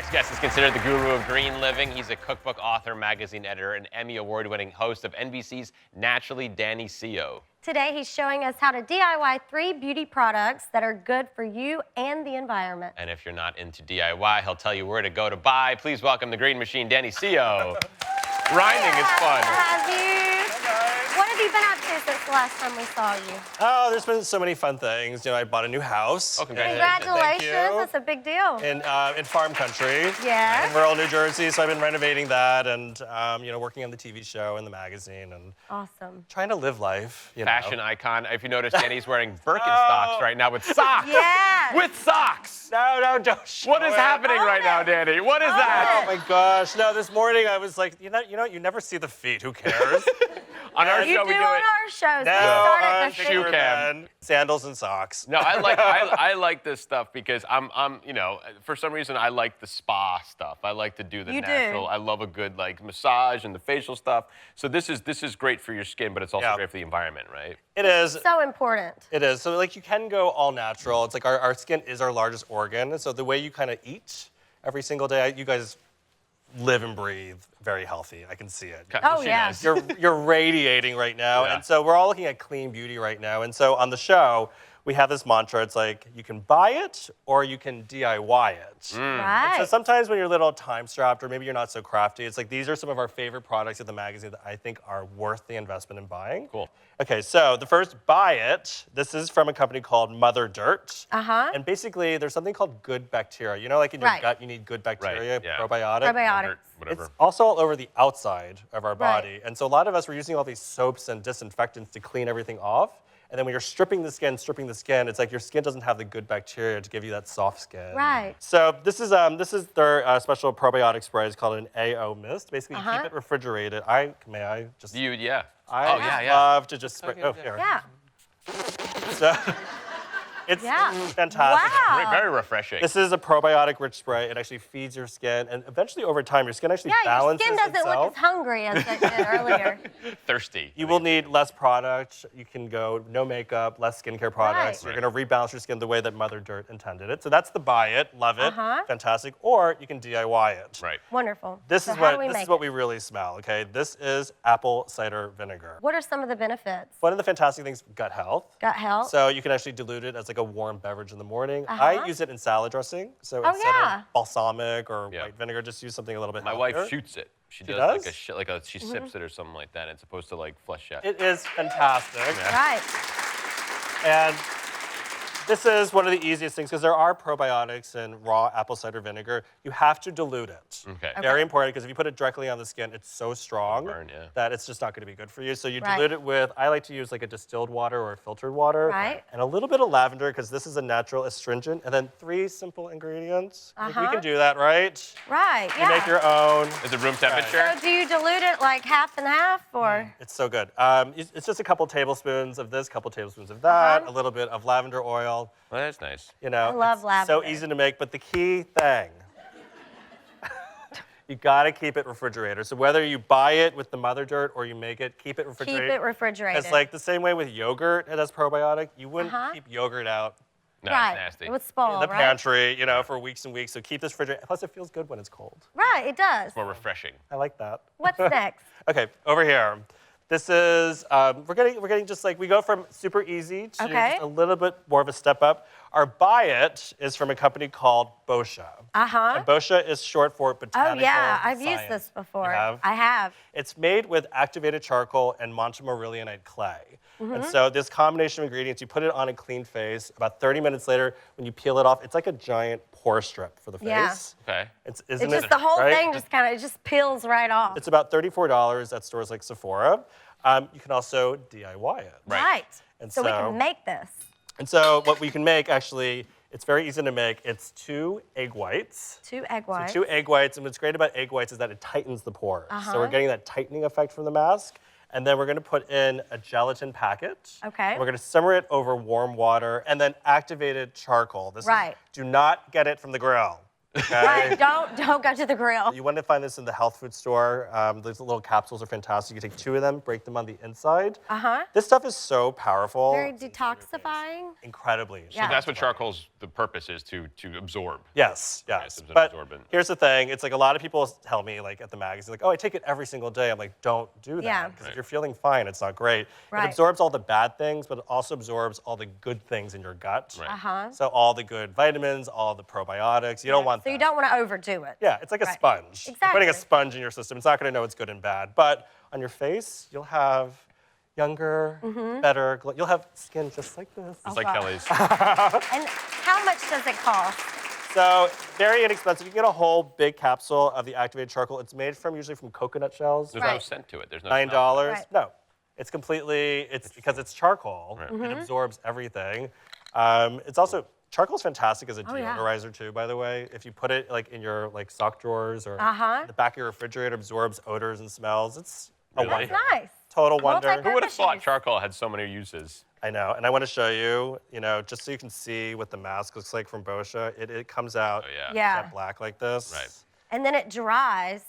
next guest is considered the guru of green living. He's a cookbook author, magazine editor, and Emmy Award-winning host of NBC's Naturally Danny CEO. Today, he's showing us how to DIY 3 beauty products that are good for you and the environment. And if you're not into DIY, he'll tell you where to go to buy. Please welcome the Green Machine, Danny CEO. Rhyming is fun. Have you? What have you been up to since the last time we saw you? Oh, there's been so many fun things. You know, I bought a new house. Oh, congratulations. Congratulations. Thank you. That's a big deal. In farm country. Yeah. In rural New Jersey, so I've been renovating that and, you know, working on the TV show and the magazine and Awesome. trying to live life. You Fashion know. icon. If you notice, Danny's wearing Birkenstocks right now with socks. Yes. With socks. No, don't show What is it. happening right now, Danny? What is that? Oh my gosh. No, this morning I was like, you know, you never see the feet. Who cares? On our You show, do we do on it. our shows. No, we start at on the shoe feet. cam. Sandals and socks. No, I like this stuff because I'm you know, for some reason I like the spa stuff. I like to do the You do. natural. I love a good like massage and the facial stuff. So this is great for your skin, but it's also Yeah. great for the environment, right? It is. So important. It is. So like you can go all natural. It's like our skin is our largest organ. So the way you kind of eat every single day, you guys live and breathe very healthy. I can see it. Oh, She yeah. does. You're radiating right now. Yeah. And so we're all looking at clean beauty right now. And so on the show, we have this mantra. It's like you can buy it or you can DIY it. Right. So sometimes when you're a little time strapped or maybe you're not so crafty, it's like these are some of our favorite products at the magazine that I think are worth the investment in buying. Cool. Okay, so the first buy it, this is from a company called Mother Dirt. Uh-huh. And basically there's something called good bacteria. You know, like in your Right. gut, you need good bacteria, Right, yeah. probiotic. Probiotics. Whatever. It's also all over the outside of our Right. body. And so a lot of us were using all these soaps and disinfectants to clean everything off. And then when you're stripping the skin, it's like your skin doesn't have the good bacteria to give you that soft skin. Right. So this is their special probiotic spray. It's called an AO mist. Basically, you keep it refrigerated. Yeah. I Oh, yeah. love to just spray. Okay, oh, yeah. here. Yeah. So, it's Yeah. fantastic. Wow. Very refreshing. This is a probiotic-rich spray. It actually feeds your skin, and eventually, over time, your skin actually Yeah, your balances skin doesn't itself. look as hungry as it did earlier. Thirsty. You will need less product. You can go no makeup, less skincare products. Right. You're going to rebalance your skin the way that Mother Dirt intended it. So that's the buy it, love it, Uh-huh. fantastic. Or you can DIY it. Right. Wonderful. This So is how do what we make we really smell. Okay, this is apple cider vinegar. What are some of the benefits? One of the fantastic things, gut health. Gut health? So you can actually dilute it as like a warm beverage in the morning. Uh-huh. I use it in salad dressing. So Oh, instead yeah. of balsamic or Yeah. white vinegar, just use something a little bit My healthier. wife shoots it. She does does? like she sips it or something like that. It's supposed to like flush out. It is fantastic. Right. And this is one of the easiest things because there are probiotics in raw apple cider vinegar. You have to dilute it. Okay. Very important because if you put it directly on the skin, it's so strong burn, yeah. that it's just not going to be good for you. So you Right. dilute it with, I like to use like a distilled water or filtered water. Right. And a little bit of lavender because this is a natural astringent. And then 3 simple ingredients. Like, we Uh-huh. can do that, right? Right, You yeah. make your own. Is it room temperature? So do you dilute it like half and half, or? It's so good. It's just a couple tablespoons of this, couple tablespoons of that, Uh-huh. a little bit of lavender oil. Well, that's nice. You know, I love it's lavender. so easy to make, but the key thing, you gotta keep it refrigerated. So whether you buy it with the Mother Dirt or you make it, keep it refrigerated. Keep it refrigerated. It's like the same way with yogurt, it has probiotic. You wouldn't Uh-huh. keep yogurt out No, right. it's nasty. It would spoil, in the right? pantry, you know, for weeks and weeks. So keep this refrigerated. Plus, it feels good when it's cold. Right, it does. More refreshing. I like that. What's next? Okay, over here. This is, we're getting just like, we go from super easy to Okay. just a little bit more of a step up. Our buy it is from a company called Boscia. Uh-huh. And Boscia is short for Oh, botanical yeah, I've used science. this before. You have? I have. It's made with activated charcoal and montemorillonite clay. Mm-hmm. And so this combination of ingredients, you put it on a clean face. About 30 minutes later, when you peel it off, it's like a giant pore strip for the face. Yeah. Okay. Isn't It's it? just the whole right? thing just kind of, it just peels right off. It's about $34 at stores like Sephora. You can also DIY it. Right. And So we so- can make this. And so what we can make, actually, it's very easy to make. It's 2 egg whites. 2 egg whites. 2 egg whites, and what's great about egg whites is that it tightens the pores. Uh-huh. So we're getting that tightening effect from the mask. And then we're gonna put in a gelatin packet. Okay. We're gonna simmer it over warm water, and then activated charcoal. Right. Do not get it from the grill. Okay? Right, don't go to the grill. You want to find this in the health food store. These little capsules are fantastic. You take 2 of them, break them on the inside. This stuff is so powerful. Very detoxifying. Incredibly. Yeah. So that's what charcoal's the purpose is to absorb. Yes, Okay, yes. it's an But absorbent. here's the thing. It's like a lot of people tell me, like at the magazine, like, oh, I take it every single day. I'm like, don't do that. Yeah. Because if you're feeling fine, it's not great. Right. It absorbs all the bad things, but it also absorbs all the good things in your gut. Right. So all the good vitamins, all the probiotics. You don't want that. So you don't want to overdo it. Yeah, it's like a Right. sponge. You're putting a Exactly. sponge in your system. It's not going to know what's good and bad. But on your face, you'll have younger, better, you'll have skin just like this. It's like God. Kellie's. And how much does it cost? So very inexpensive. You can get a whole big capsule of the activated charcoal. It's made from usually from coconut shells. There's no Right. scent to it. There's no $9. smell. Right. No, it's completely. It's because it's charcoal. It absorbs everything. It's also charcoal's fantastic as a yeah. deodorizer too. By the way, if you put it like in your like sock drawers or the back of your refrigerator, absorbs odors and smells. It's a Really? wonder. Nice. Total wonder. Multi-purpose. Who would have thought Use. charcoal had so many uses? I know, and I want to show you, just so you can see what the mask looks like from Boscia. It comes out Oh, yeah. Yeah. jet black like this. Right. And then it dries,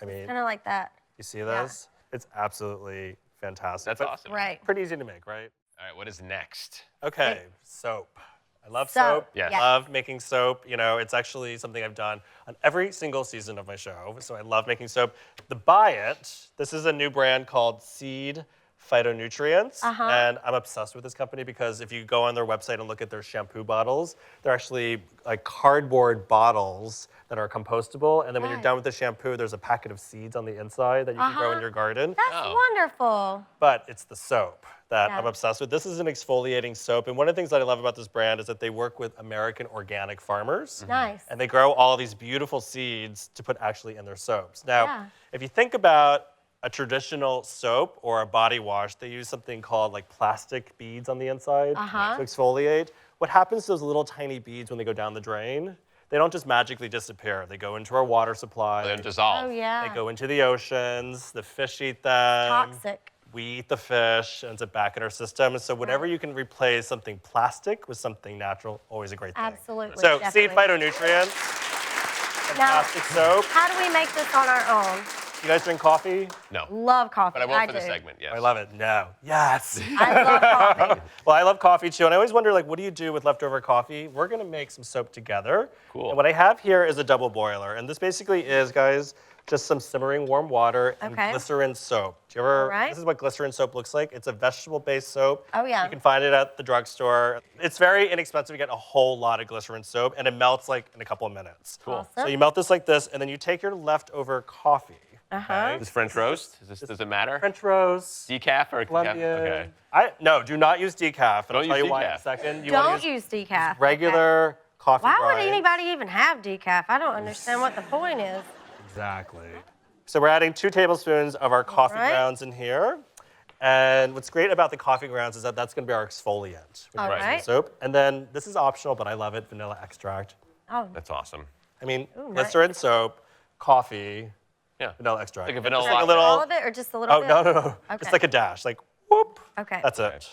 I mean, kind of like that. you see this? It's absolutely fantastic. That's but awesome. Right. Pretty easy to make, right? All right, what is next? Okay, soap. I love Soap, soap. yes. I love making soap. It's actually something I've done on every single season of my show. So I love making soap. The Buy It, this is a new brand called Seed Phytonutrients. And I'm obsessed with this company because if you go on their website and look at their shampoo bottles, they're actually like cardboard bottles that are compostable. And then when you're Right. done with the shampoo, there's a packet of seeds on the inside that you can grow in your garden. That's Oh. wonderful. But it's the soap that Yeah. I'm obsessed with. This is an exfoliating soap. And one of the things that I love about this brand is that they work with American organic farmers. Nice. And they grow all these beautiful seeds to put actually in their soaps. Now, Yeah. if you think about a traditional soap or a body wash, they use something called like plastic beads on the inside to exfoliate. What happens to those little tiny beads when they go down the drain? They don't just magically disappear. They go into our water supply. They don't dissolve. Oh, yeah. They go into the oceans. The fish eat them. Toxic. We eat the fish, ends up back in our system. So whatever you can replace something plastic with something natural, always a great thing. Absolutely. So definitely. Seed Phytonutrients, fantastic soap. How do we make this on our own? You guys drink coffee? No. Love coffee. But I will for the do. segment, yes. I love it. No. Yes. I love coffee. Well, I love coffee too, and I always wonder, like, what do you do with leftover coffee? We're gonna make some soap together. Cool. And what I have here is a double boiler, and this basically is, guys, just some simmering warm water and Okay. glycerin soap. Do you ever? All right. This is what glycerin soap looks like. It's a vegetable-based soap. Oh, yeah. You can find it at the drugstore. It's very inexpensive to get a whole lot of glycerin soap, and it melts like in a couple of minutes. Cool. Awesome. So you melt this like this, and then you take your leftover coffee. Uh-huh. Is this French roast? Does it matter? French roast. Decaf or Colombian. Okay. No, do not use decaf. And I'll Don't tell use you why in a decaf. second. You wanna Don't use decaf. regular coffee Why would grind. anybody even have decaf? I don't understand what the point is. Exactly. So we're adding 2 tablespoons of our coffee right. grounds in here. And what's great about the coffee grounds is that that's going to be our exfoliant. when All you're using right. the soap. And then this is optional, but I love it, vanilla extract. Oh, That's awesome. I mean, Ooh, glycerin soap, coffee, Yeah. vanilla extract. Like a vanilla Just latte. a little, all of it or just a little oh, bit? no. Okay. Just like a dash, like whoop. Okay. That's it.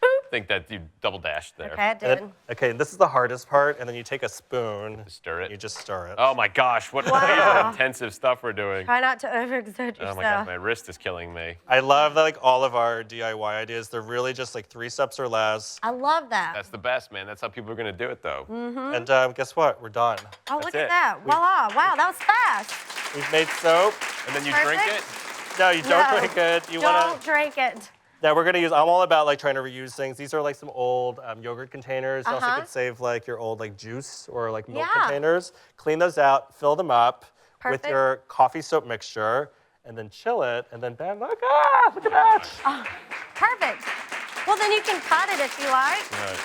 I think that you double dashed there. Okay, I did. Okay, and this is the hardest part, and then you take a spoon. Stir it. You just stir it. Oh my gosh, what Wow. intensive stuff we're doing. Try not to overexert yourself. Oh my god, my wrist is killing me. I love that, like all of our DIY ideas. They're really just like 3 steps or less. I love that. That's the best, man. That's how people are gonna do it, though. And guess what? We're done. Oh, That's look it. at that. Voila. Wow, that was fast. We've made soap. And then you Perfect. drink it. No, you don't No, drink it. You Don't want to. drink it. Now we're gonna use. I'm all about like trying to reuse things. These are like some old yogurt containers. You also Uh-huh. could save like your old like juice or like milk Yeah. containers. Clean those out. Fill them up with Perfect. your coffee soap mixture, and then chill it. And then bam! Look at that! Oh, perfect. Well, then you can cut it if you like. Right.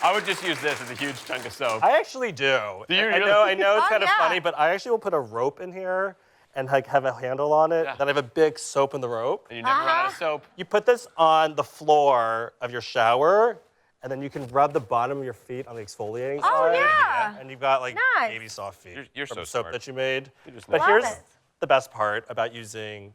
I would just use this as a huge chunk of soap. I actually do. Do you I really? know. I know it's Oh, kind of yeah. funny, but I actually will put a rope in here and like have a handle on it. Yeah. Then I have a big soap in the rope. And you never run out of soap. You put this on the floor of your shower, and then you can rub the bottom of your feet on the exfoliating Oh, side. yeah. And you've got like Nice. baby soft feet You're from so the soap smart. that you made. You just But love here's it. the best part about using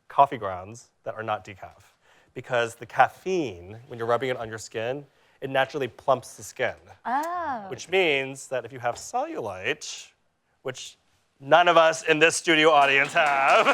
coffee grounds that are not decaf. Because the caffeine, when you're rubbing it on your skin, it naturally plumps the skin. Oh. Which means that if you have cellulite, which none of us in this studio audience have,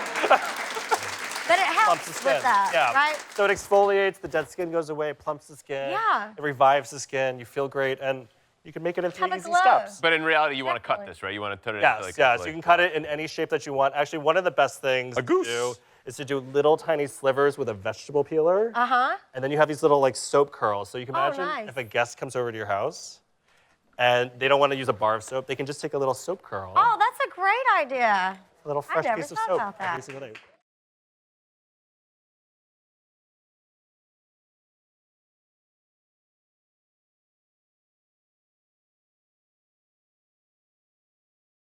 But it plumps helps the with skin. that, Yeah. right? So it exfoliates, the dead skin goes away, it plumps the skin. Yeah. It revives the skin, you feel great, and you can make it in 3 Have a easy glow. steps. But in reality, you want to cut Definitely. this, right? You want to put it Yes, into like yeah, so you can cut it in any shape that you want. Actually, one of the best things A goose. to do is to do little tiny slivers with a vegetable peeler. Uh-huh. And then you have these little like soap curls. So you can Oh, imagine nice. if a guest comes over to your house and they don't want to use a bar of soap, they can just take a little soap curl, Oh, that's a great idea. a little fresh never piece of thought soap about that. every single day.